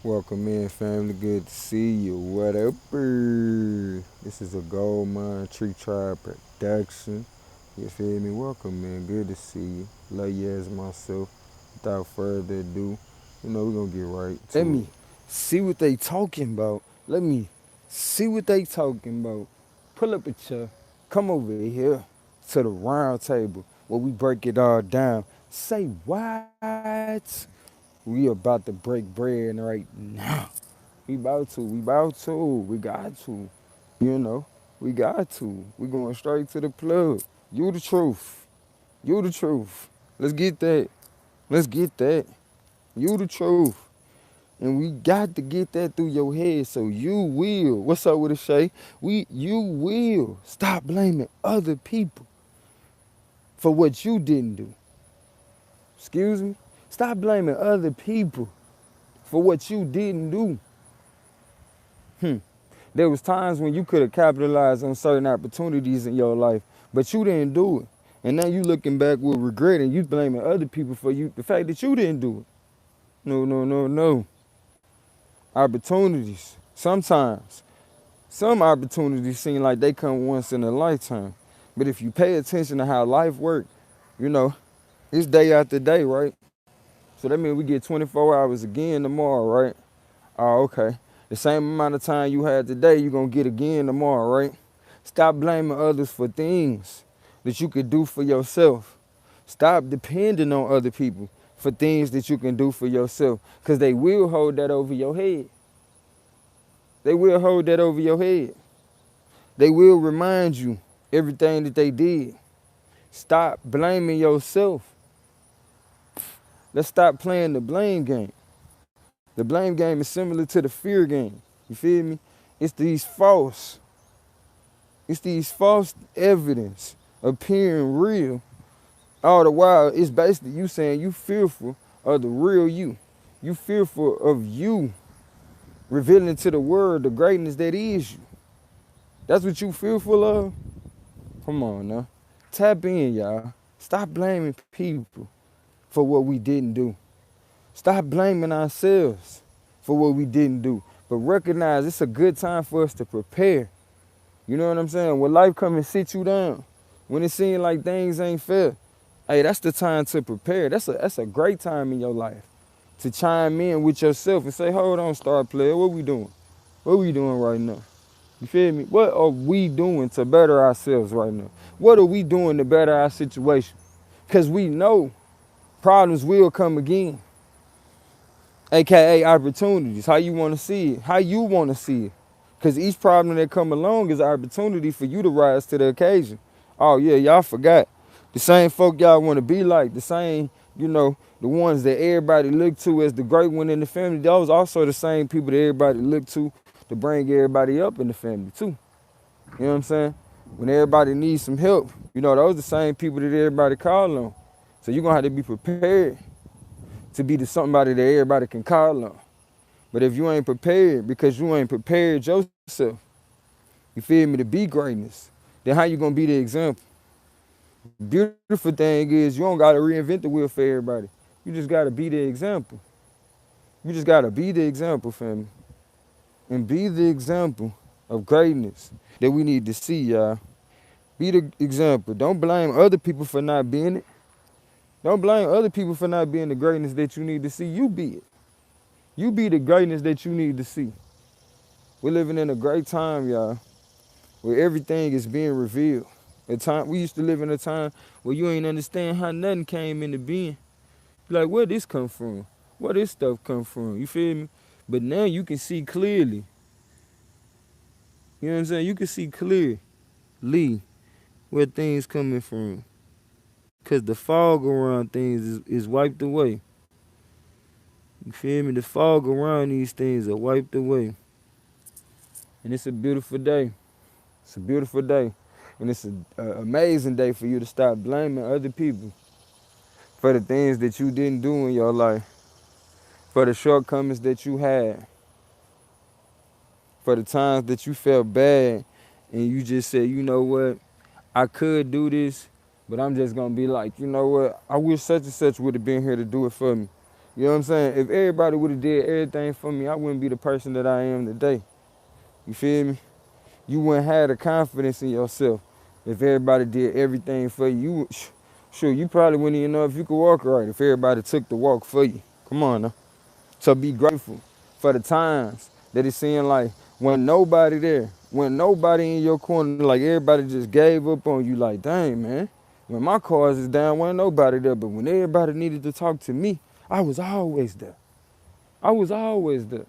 Welcome in, family. Good to see you. Whatever. This is a Gold Mine Tree Tribe production. You feel me? Welcome, man. Good to see you. Love you as myself. Without further ado, we're going to get right to Let me see what they talking about. Let me see what they talking about. Pull up a chair. Come over here to the round table where we break it all down. Say what? We about to break bread right now. We got to. You know, we got to. We going straight to the plug. You the truth. You the truth. Let's get that. Let's get that. You the truth. And we got to get that through your head so you will. What's up with it, Shay? You will stop blaming other people for what you didn't do. Excuse me? Stop blaming other people for what you didn't do. There was times when you could have capitalized on certain opportunities in your life, but you didn't do it. And now you looking back with regret and you blaming other people for the fact that you didn't do it. No, no, no, no. Opportunities. Sometimes, some opportunities seem like they come once in a lifetime. But if you pay attention to how life works, it's day after day, right? So that means we get 24 hours again tomorrow, right? Oh, okay. The same amount of time you had today, you're going to get again tomorrow, right? Stop blaming others for things that you could do for yourself. Stop depending on other people for things that you can do for yourself, because they will hold that over your head. They will hold that over your head. They will remind you everything that they did. Stop blaming yourself. Let's stop playing the blame game. The blame game is similar to the fear game. You feel me? It's these false evidence appearing real. All the while, it's basically you saying you fearful of the real you. You fearful of you revealing to the world the greatness that is you. That's what you fearful of? Come on now. Tap in, y'all. Stop blaming people for what we didn't do. Stop blaming ourselves for what we didn't do. But recognize it's a good time for us to prepare. You know what I'm saying? When life come and sit you down, when it seems like things ain't fair, hey, that's the time to prepare. That's a great time in your life to chime in with yourself and say, hold on, star player, what we doing? What we doing right now? You feel me? What are we doing to better ourselves right now? What are we doing to better our situation? Because we know problems will come again. AKA opportunities, how you want to see it, how you want to see it. Because each problem that come along is an opportunity for you to rise to the occasion. Oh yeah, y'all forgot. The same folk y'all want to be like, the same, the ones that everybody look to as the great one in the family, those also the same people that everybody look to bring everybody up in the family too. You know what I'm saying? When everybody needs some help, those are the same people that everybody call on. So you're going to have to be prepared to be the somebody that everybody can call on. But if you ain't prepared because you ain't prepared yourself, you feel me, to be greatness, then how you going to be the example? Beautiful thing is you don't got to reinvent the wheel for everybody. You just got to be the example. You just got to be the example, family. And be the example of greatness that we need to see, y'all. Be the example. Don't blame other people for not being it. Don't blame other people for not being the greatness that you need to see. You be it. You be the greatness that you need to see. We're living in a great time, y'all, where everything is being revealed. We used to live in a time where you ain't understand how nothing came into being. Like, where this come from? Where this stuff come from? You feel me? But now you can see clearly. You know what I'm saying? You can see clearly where things coming from. Because the fog around things is wiped away. You feel me? The fog around these things are wiped away. And it's a beautiful day. It's a beautiful day. And it's an amazing day for you to stop blaming other people for the things that you didn't do in your life, for the shortcomings that you had, for the times that you felt bad and you just said, you know what, I could do this, but I'm just going to be like, you know what, I wish such and such would have been here to do it for me. You know what I'm saying? If everybody would have did everything for me, I wouldn't be the person that I am today. You feel me? You wouldn't have the confidence in yourself if everybody did everything for you. Sure, you probably wouldn't even know if you could walk right if everybody took the walk for you. Come on now. So be grateful for the times that it seemed like when nobody there, when nobody in your corner, like everybody just gave up on you, like, dang, man. When my cars is down, wasn't nobody there. But when everybody needed to talk to me, I was always there. I was always there.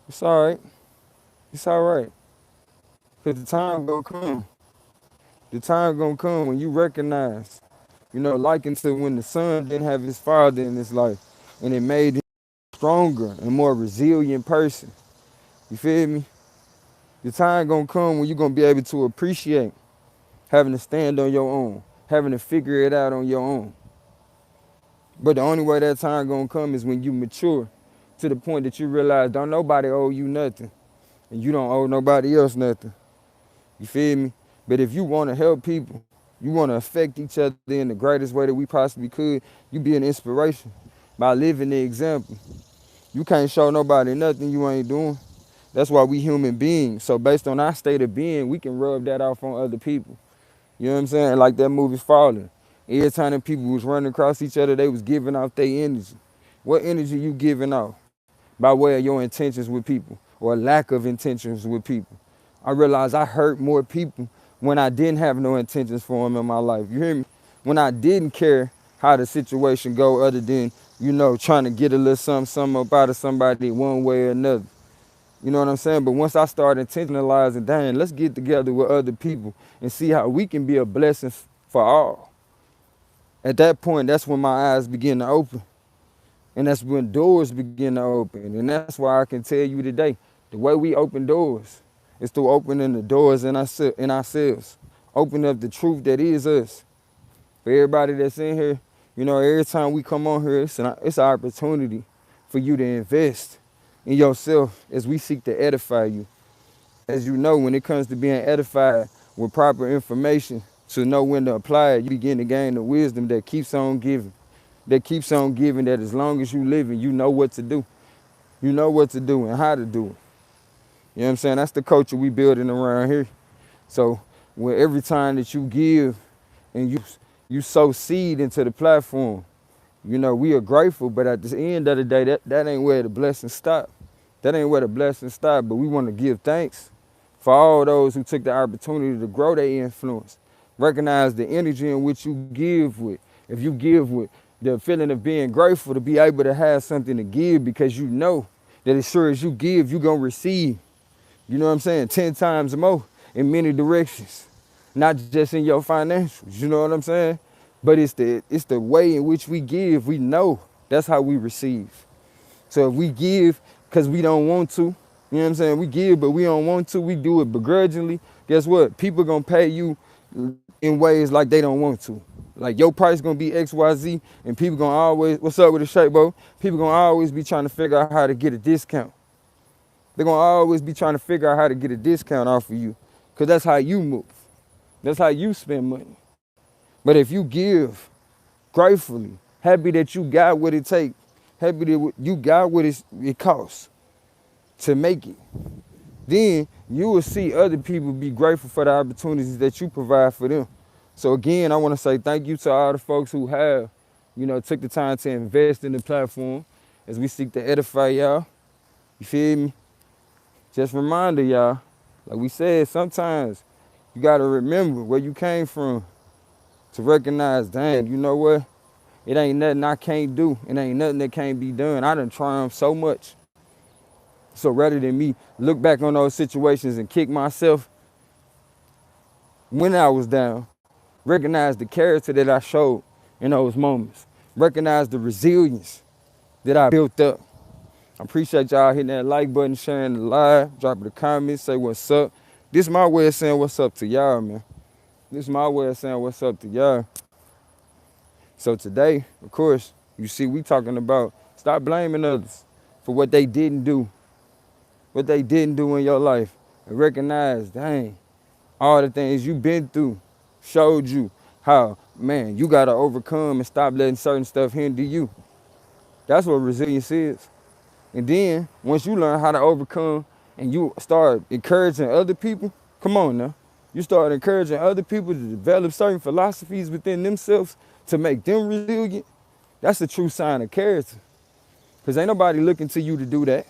It's all right. It's all right. Because the time gonna come. The time gonna come when you recognize, likened to when the son didn't have his father in his life. And it made him a stronger and more resilient person. You feel me? The time gonna come when you're gonna be able to appreciate having to stand on your own, having to figure it out on your own. But the only way that time gonna come is when you mature to the point that you realize don't nobody owe you nothing. And you don't owe nobody else nothing. You feel me? But if you want to help people, you want to affect each other in the greatest way that we possibly could, you be an inspiration by living the example. You can't show nobody nothing you ain't doing. That's why we human beings. So based on our state of being, we can rub that off on other people. You know what I'm saying? Like that movie Falling. Every time the people was running across each other, they was giving off their energy. What energy you giving off? By way of your intentions with people or lack of intentions with people. I realized I hurt more people when I didn't have no intentions for them in my life. You hear me? When I didn't care how the situation go other than, trying to get a little something up out of somebody one way or another. You know what I'm saying? But once I started intentionalizing, dang, let's get together with other people and see how we can be a blessing for all. At that point, that's when my eyes begin to open. And that's when doors begin to open. And that's why I can tell you today, the way we open doors is through opening the doors in ourselves. Open up the truth that is us. For everybody that's in here, every time we come on here, it's an opportunity for you to invest in yourself as we seek to edify you. As you know, when it comes to being edified with proper information to know when to apply it, you begin to gain the wisdom that keeps on giving. That as long as you living, you know what to do. You know what to do and how to do it. You know what I'm saying? That's the culture we building around here. So when every time that you give and you sow seed into the platform, we are grateful, but at the end of the day, that ain't where the blessings stop. That ain't where the blessings stop, but we want to give thanks for all those who took the opportunity to grow their influence. Recognize the energy in which you give with. If you give with the feeling of being grateful to be able to have something to give because you know that as sure as you give, you're going to receive. You know what I'm saying? 10 times more in many directions. Not just in your financials, you know what I'm saying? But it's the way in which we give, we know that's how we receive. So if we give because we don't want to, you know what I'm saying? We give, but we don't want to, we do it begrudgingly. Guess what? People going to pay you in ways like they don't want to. Like your price going to be XYZ and people going to always, what's up with the shape, bro? People going to always be trying to figure out how to get a discount. They're going to always be trying to figure out how to get a discount off of you because that's how you move. That's how you spend money. But if you give gratefully, happy that you got what it takes, happy that you got what it costs to make it, then you will see other people be grateful for the opportunities that you provide for them. So again, I want to say thank you to all the folks who have, took the time to invest in the platform as we seek to edify y'all. You feel me? Just reminder y'all, like we said, sometimes you got to remember where you came from to recognize, dang, you know what? It ain't nothing I can't do. It ain't nothing that can't be done. I done triumphed so much. So rather than me look back on those situations and kick myself when I was down, recognize the character that I showed in those moments. Recognize the resilience that I built up. I appreciate y'all hitting that like button, sharing the live, dropping a comment, say what's up. This is my way of saying what's up to y'all, man. This is my way of saying what's up to y'all. So today, of course, you see we talking about stop blaming others for what they didn't do. What they didn't do in your life. And recognize, dang, all the things you've been through showed you how, man, you got to overcome and stop letting certain stuff hinder you. That's what resilience is. And then once you learn how to overcome and you start encouraging other people, come on now. You start encouraging other people to develop certain philosophies within themselves to make them resilient. That's a true sign of character. Because ain't nobody looking to you to do that.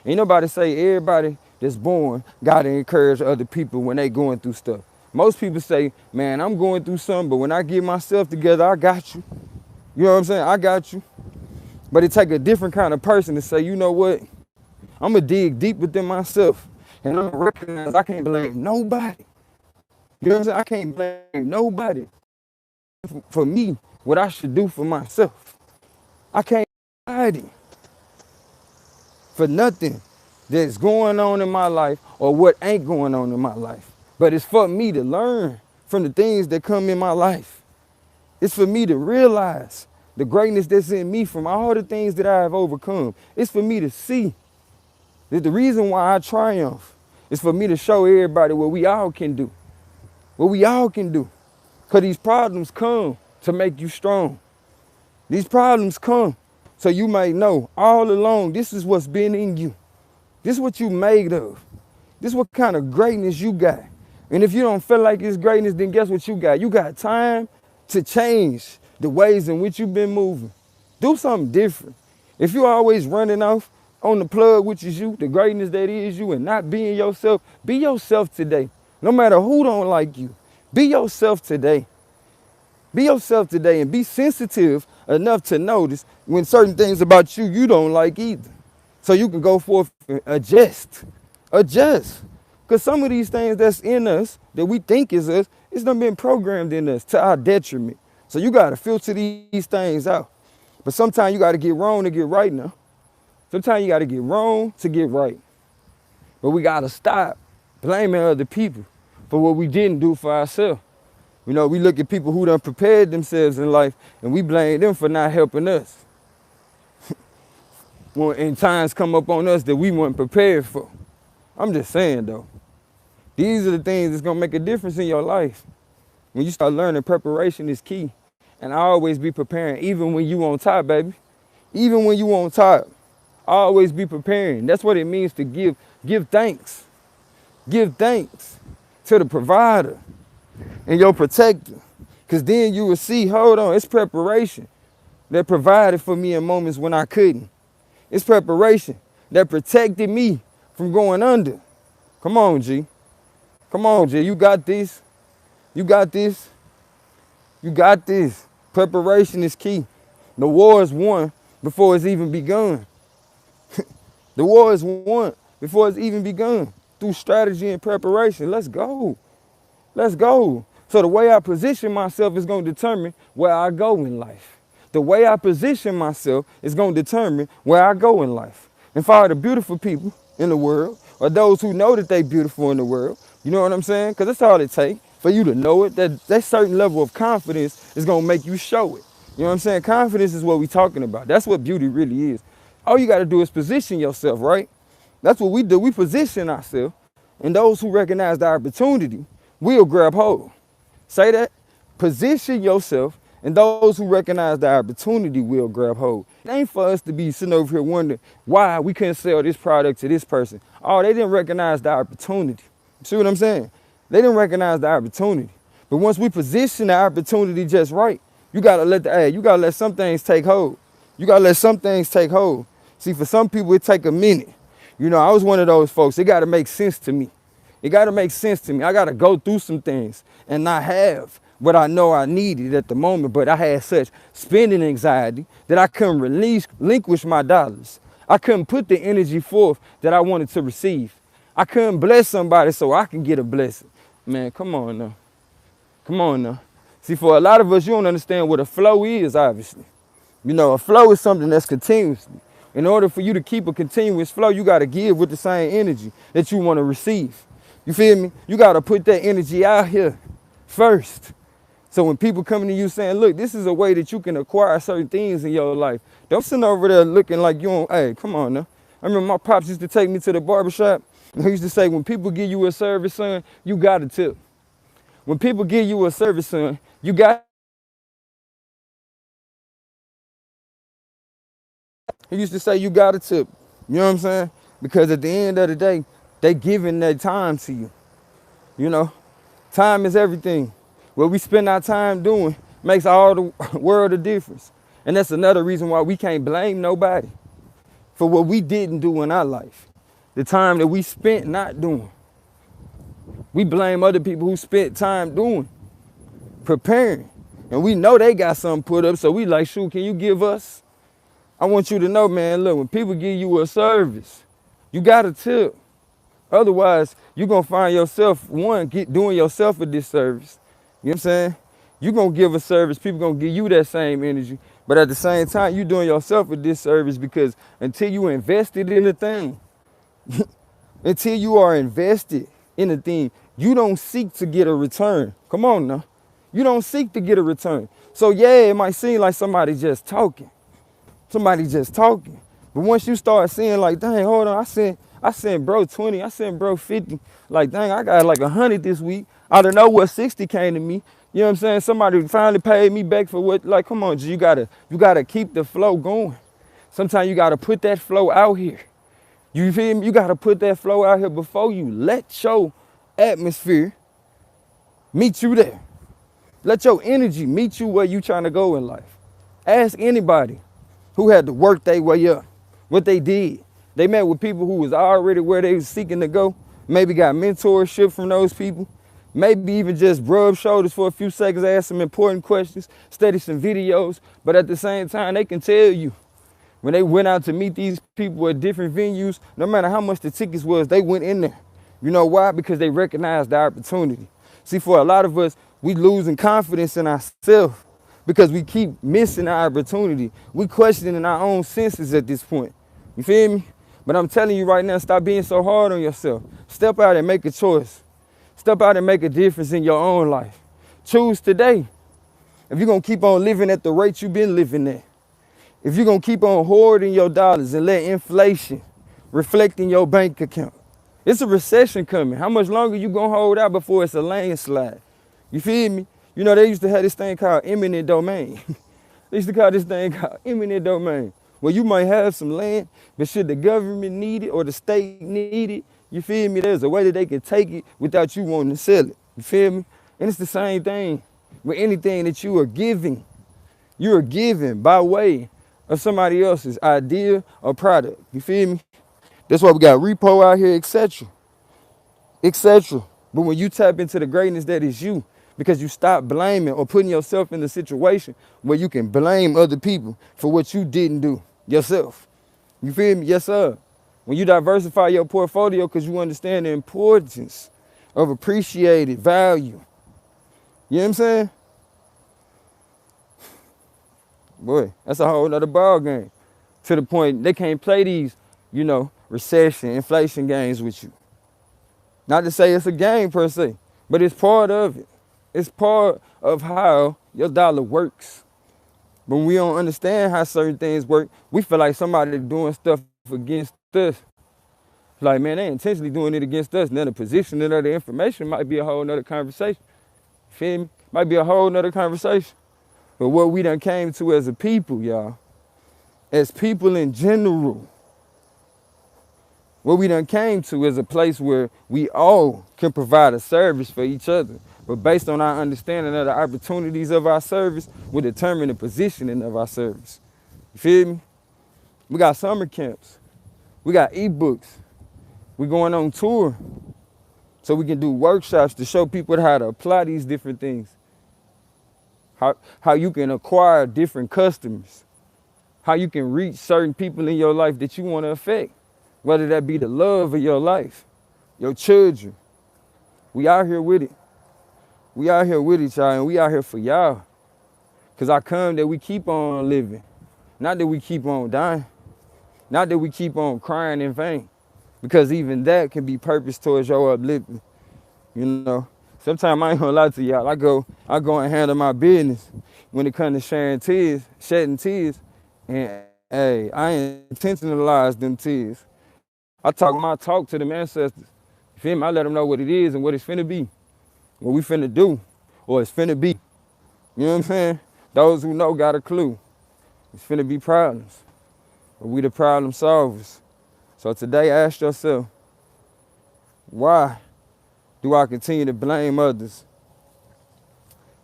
Ain't nobody say everybody that's born got to encourage other people when they going through stuff. Most people say, man, I'm going through something, but when I get myself together, I got you. You know what I'm saying? I got you. But it take a different kind of person to say, you know what? I'm going to dig deep within myself. And I'm going to recognize I can't blame nobody. You know what I'm saying? I can't blame nobody for me, what I should do for myself. I can't hide it for nothing that's going on in my life or what ain't going on in my life. But it's for me to learn from the things that come in my life. It's for me to realize the greatness that's in me from all the things that I have overcome. It's for me to see that the reason why I triumph is for me to show everybody what we all can do. What we all can do. Because these problems come to make you strong. These problems come so you may know all along this is what's been in you. This is what you made of. This is what kind of greatness you got. And if you don't feel like it's greatness, then guess what you got? You got time to change the ways in which you've been moving. Do something different. If you're always running off on the plug, which is you, the greatness that is you, and not being yourself, be yourself today. No matter who don't like you, be yourself today. Be yourself today and be sensitive enough to notice when certain things about you, you don't like either. So you can go forth and adjust. Adjust. Because some of these things that's in us that we think is us, it's done been programmed in us to our detriment. So you got to filter these things out. But sometimes you got to get wrong to get right now. Sometimes you got to get wrong to get right. But we got to stop blaming other people for what we didn't do for ourselves. You know, we look at people who done prepared themselves in life and we blame them for not helping us. When times come up on us that we weren't prepared for. I'm just saying though, these are the things that's gonna make a difference in your life. When you start learning, preparation is key. And I always be preparing, even when you on top, baby. Even when you on top, always be preparing. That's what it means to give. Give thanks. Give thanks to the provider and your protector. Because then you will see, hold on, it's preparation that provided for me in moments when I couldn't. It's preparation that protected me from going under. Come on, G. Come on, G. You got this. You got this. You got this. Preparation is key. The war is won before it's even begun. The war is won before it's even begun. Through strategy and preparation. Let's go. Let's go. So the way I position myself is going to determine where I go in life. The way I position myself is going to determine where I go in life. And for all the beautiful people in the world, or those who know that they're beautiful in the world, you know what I'm saying? Because that's all it takes for you to know it. That certain level of confidence is going to make you show it. You know what I'm saying? Confidence is what we're talking about. That's what beauty really is. All you got to do is position yourself, right? That's what we do. We position ourselves. And those who recognize the opportunity will grab hold. Say that. Position yourself. And those who recognize the opportunity will grab hold. It ain't for us to be sitting over here wondering why we couldn't sell this product to this person. Oh, they didn't recognize the opportunity. See what I'm saying? They didn't recognize the opportunity. But once we position the opportunity just right, you gotta let some things take hold. You gotta let some things take hold. See, for some people it take a minute. You know, I was one of those folks. It gotta make sense to me. It gotta make sense to me. I gotta go through some things and not have what I know I needed at the moment, but I had such spending anxiety that I couldn't relinquish my dollars. I couldn't put the energy forth that I wanted to receive. I couldn't bless somebody so I can get a blessing. Man, come on now. Come on now. See, for a lot of us, you don't understand what a flow is, obviously. You know, a flow is something that's continuously. In order for you to keep a continuous flow, you got to give with the same energy that you want to receive. You feel me? You got to put that energy out here first. So when people coming to you saying, look, this is a way that you can acquire certain things in your life. Don't sit over there looking like you don't, hey, come on now. I remember my pops used to take me to the barbershop. And he used to say, when people give you a service, son, you got to tip. When people give you a service, son, you got He used to say, you got a tip. You know what I'm saying? Because at the end of the day, they giving their time to you. You know, time is everything. What we spend our time doing makes all the world of difference. And that's another reason why we can't blame nobody for what we didn't do in our life. The time that we spent not doing. We blame other people who spent time doing, preparing. And we know they got something put up, so we like, shoot, can you give us? I want you to know, man, look, when people give you a service, you got a tip. Otherwise, you're going to find yourself, doing yourself a disservice. You know what I'm saying? You're going to give a service, people going to give you that same energy. But at the same time, you're doing yourself a disservice because until you invested in the thing, until you are invested in the thing, you don't seek to get a return. Come on now. You don't seek to get a return. So yeah, it might seem like somebody just talking. Somebody just talking. But once you start seeing like, dang, hold on, I sent bro 20, I sent bro 50. Like, dang, I got like 100 this week. I don't know what 60 came to me. You know what I'm saying? Somebody finally paid me back for what, like, come on, G, you gotta keep the flow going. Sometimes you gotta put that flow out here. You feel me? You gotta put that flow out here before you let your atmosphere meet you there. Let your energy meet you where you trying to go in life. Ask anybody who had to work their way up, what they did. They met with people who was already where they was seeking to go, maybe got mentorship from those people, maybe even just rub shoulders for a few seconds, ask some important questions, study some videos, but at the same time, they can tell you when they went out to meet these people at different venues, no matter how much the tickets was, they went in there. You know why? Because they recognized the opportunity. See, for a lot of us, we losing confidence in ourselves because we keep missing our opportunity. We questioning our own senses at this point. You feel me? But I'm telling you right now, stop being so hard on yourself. Step out and make a choice. Step out and make a difference in your own life. Choose today. If you're going to keep on living at the rate you've been living at, if you're going to keep on hoarding your dollars and let inflation reflect in your bank account, it's a recession coming. How much longer you going to hold out before it's a landslide? You feel me? You know, they used to have this thing called eminent domain. They used to call this thing called eminent domain. Well, you might have some land, but should the government need it or the state need it, you feel me? There's a way that they can take it without you wanting to sell it. You feel me? And it's the same thing with anything that you are giving. You are giving by way of somebody else's idea or product. You feel me? That's why we got repo out here, etc. etc. But when you tap into the greatness that is you, because you stop blaming or putting yourself in the situation where you can blame other people for what you didn't do yourself. You feel me? Yes, sir. When you diversify your portfolio because you understand the importance of appreciated value. You know what I'm saying? Boy, that's a whole nother ball game. To the point they can't play these, you know, recession, inflation games with you. Not to say it's a game per se, but it's part of it. It's part of how your dollar works. When we don't understand how certain things work, we feel like somebody doing stuff against us. Like, man, they intentionally doing it against us. And then the positioning of the information might be a whole nother conversation. Feel me? Might be a whole nother conversation. But what we done came to as a people, y'all, as people in general, what we done came to is a place where we all can provide a service for each other. But based on our understanding of the opportunities of our service, we determine the positioning of our service. You feel me? We got summer camps. We got ebooks. We going on tour so we can do workshops to show people how to apply these different things. How you can acquire different customers. How you can reach certain people in your life that you want to affect. Whether that be the love of your life, your children. We out here with it. We out here with it, y'all, and we out here for y'all. Because I come that we keep on living. Not that we keep on dying. Not that we keep on crying in vain. Because even that can be purpose towards your uplifting. You know, sometimes I ain't gonna lie to y'all. I go and handle my business when it comes to shedding tears. And hey, I intentionalize them tears. I talk my talk to them ancestors. You feel me? I let them know what it is and what it's finna be. What we finna do, or it's finna be. You know what I'm saying? Those who know got a clue. It's finna be problems. but we the problem solvers. So today, ask yourself, why do I continue to blame others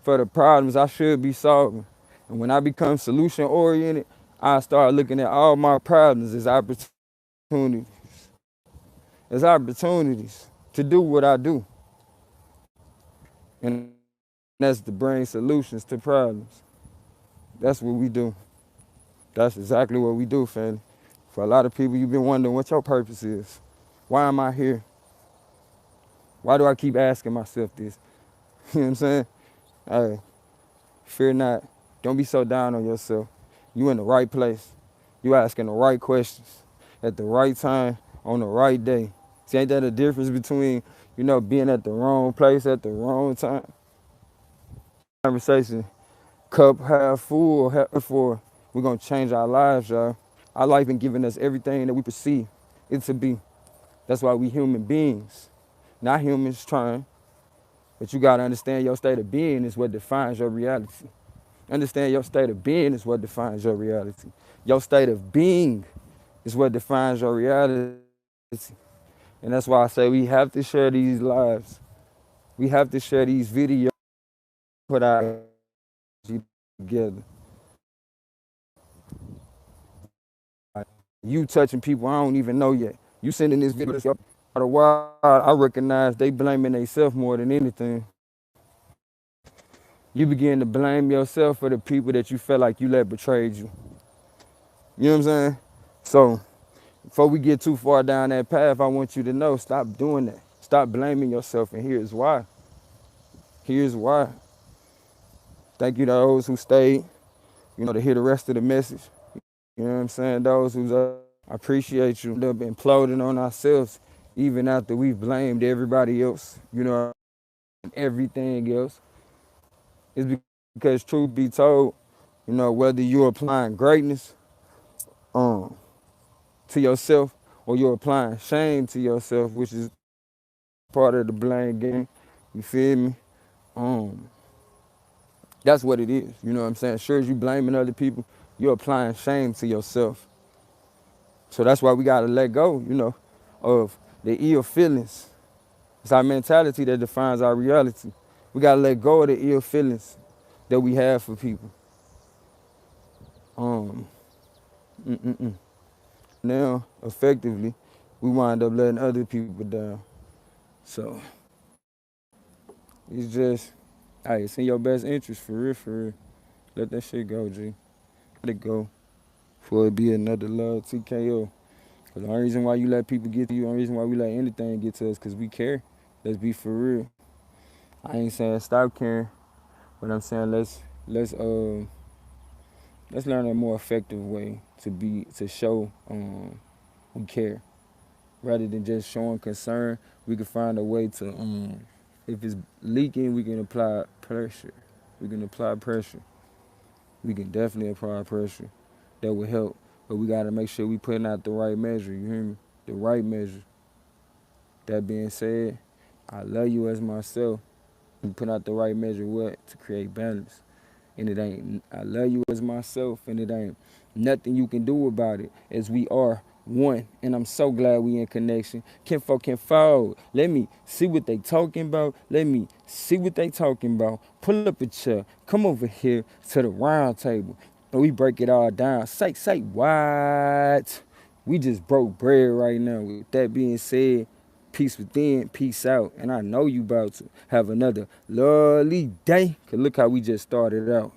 for the problems I should be solving? And when I become solution oriented, I start looking at all my problems as opportunities to do what I do. And that's to bring solutions to problems. That's what we do. That's exactly what we do, family. For a lot of people, you've been wondering what your purpose is. Why am I here? Why do I keep asking myself this? You know what I'm saying? Hey, fear not. Don't be so down on yourself. You in the right place. You asking the right questions at the right time on the right day. See, ain't that a difference between, being at the wrong place at the wrong time? Conversation, cup half full, half full. We're gonna change our lives, y'all. Our life been giving us everything that we perceive it to be. That's why we human beings, not humans trying. But you gotta understand your state of being is what defines your reality. Understand your state of being is what defines your reality. Your state of being is what defines your reality. And that's why I say we have to share these lives. We have to share these videos, put our energy together. You touching people I don't even know yet. You sending this video for a while, I recognize they blaming themselves more than anything. You begin to blame yourself for the people that you felt like you let betrayed you. You know what I'm saying? So before we get too far down that path, I want you to know, stop doing that. Stop blaming yourself, and here's why. Here's why. Thank you to those who stayed, to hear the rest of the message. You know what I'm saying? Those who's I appreciate you. End up imploding on ourselves even after we've blamed everybody else, and everything else. It's because truth be told, whether you're applying greatness to yourself or you're applying shame to yourself, which is part of the blame game, you feel me? That's what it is. You know what I'm saying? Sure as you blaming other people, you're applying shame to yourself. So that's why we gotta let go, of the ill feelings. It's our mentality that defines our reality. We gotta let go of the ill feelings that we have for people. Now, effectively, we wind up letting other people down. So it's just, hey, it's in your best interest, for real, for real. Let that shit go, G. Let it go before it be another love TKO. Cause the only reason why you let people get to you, the only reason why we let anything get to us, cause we care. Let's be for real. I ain't saying stop caring, but I'm saying let's learn a more effective way to show we care. Rather than just showing concern, we can find a way to if it's leaking, we can apply pressure. We can apply pressure. We can definitely apply pressure. That will help. But we gotta make sure we putting out the right measure, you hear me? The right measure. That being said, I love you as myself. We put out the right measure what? To create balance. And it ain't, I love you as myself, and it ain't nothing you can do about it, as we are one. And I'm so glad we in connection. Kinfolk can fold. Let me see what they talking about. Let me see what they talking about. Pull up a chair. Come over here to the round table. And we break it all down. Say what? We just broke bread right now. With that being said, peace within, peace out. And I know you about to have another lovely day. Cause look how we just started out.